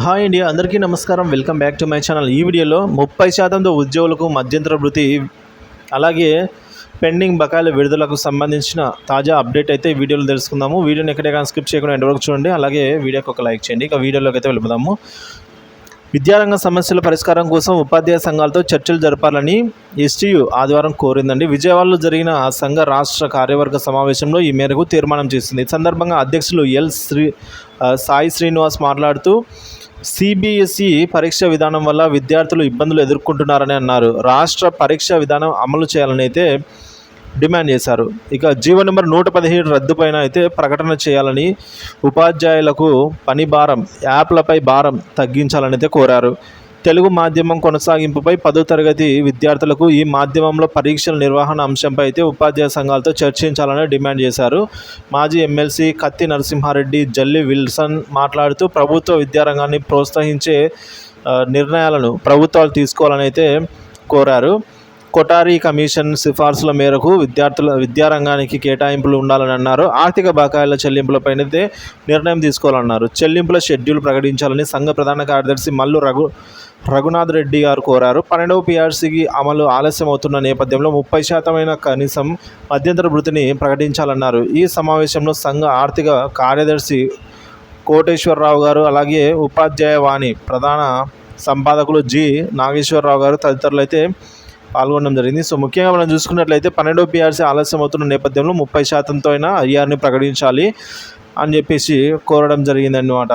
Hi అండి, అందరికీ నమస్కారం. Welcome back to my channel. ఈ వీడియోలో 30% ఉద్యోగులకు మధ్యంతర భృతి, అలాగే పెండింగ్ బకాయిల విడుదలకు సంబంధించిన తాజా అప్డేట్ అయితే ఈ వీడియోలో తెలుసుకుందాము. వీడియోని ఎక్కడే స్కిప్ చేయకుండా ఎండ్ వరకు చూడండి. అలాగే వీడియోకి ఒక లైక్ చేయండి. ఇక వీడియోలోకి అయితే వెళ్ళిపోదాము. విద్యారంగ సమస్యల పరిష్కారం కోసం ఉపాధ్యాయ సంఘాలతో చర్చలు జరపాలని ఎస్టీయు ఆదివారం కోరిందండి. విజయవాడలో జరిగిన ఆ సంఘ రాష్ట్ర కార్యవర్గ సమావేశంలో ఈ మేరకు తీర్మానం చేసింది. ఈ సందర్భంగా అధ్యక్షులు సాయి శ్రీనివాస్ మాట్లాడుతూ, సిబిఎస్ఈ పరీక్ష విధానం వల్ల విద్యార్థులు ఇబ్బందులు ఎదుర్కొంటున్నారని అన్నారు. రాష్ట్ర పరీక్ష విధానం అమలు చేయాలని అయితే డిమాండ్ చేశారు. ఇక జీవో నెంబర్ 117 రద్దుపైన అయితే ప్రకటన చేయాలని, ఉపాధ్యాయులకు పని భారం, యాప్లపై భారం తగ్గించాలని అయితే కోరారు. తెలుగు మాధ్యమం కొనసాగింపుపై 10వ తరగతి విద్యార్థులకు ఈ మాధ్యమంలో పరీక్షల నిర్వహణ అంశంపై అయితే ఉపాధ్యాయ సంఘాలతో చర్చించాలని డిమాండ్ చేశారు. మాజీ ఎమ్మెల్సీ కత్తి నరసింహారెడ్డి, జల్లి విల్సన్ మాట్లాడుతూ, ప్రభుత్వ విద్యారంగాన్ని ప్రోత్సహించే నిర్ణయాలను ప్రభుత్వాలు తీసుకోవాలని అయితే కోరారు. కొటారి కమిషన్ సిఫార్సుల మేరకు విద్యారంగానికి కేటాయింపులు ఉండాలని అన్నారు. ఆర్థిక బకాయిల చెల్లింపులపైనైతే నిర్ణయం తీసుకోవాలన్నారు. చెల్లింపుల షెడ్యూల్ ప్రకటించాలని సంఘ ప్రధాన కార్యదర్శి మల్లు రఘునాథ్ రెడ్డి గారు కోరారు. 12వ పీఆర్సీకి అమలు ఆలస్యం అవుతున్న నేపథ్యంలో 30% కనీసం మధ్యంతర భృతిని ప్రకటించాలన్నారు. ఈ సమావేశంలో సంఘ ఆర్థిక కార్యదర్శి కోటేశ్వరరావు గారు, అలాగే ఉపాధ్యాయవాణి ప్రధాన సంపాదకులు జి నాగేశ్వరరావు గారు తదితరులు అయితే పాల్గొనడం జరిగింది. సో ముఖ్యంగా మనం చూసుకున్నట్లయితే 12వ పీఆర్సీ ఆలస్యం అవుతున్న నేపథ్యంలో 30%తో అయినా ఐఆర్ని ప్రకటించాలి అని చెప్పేసి కోరడం జరిగిందన్నమాట.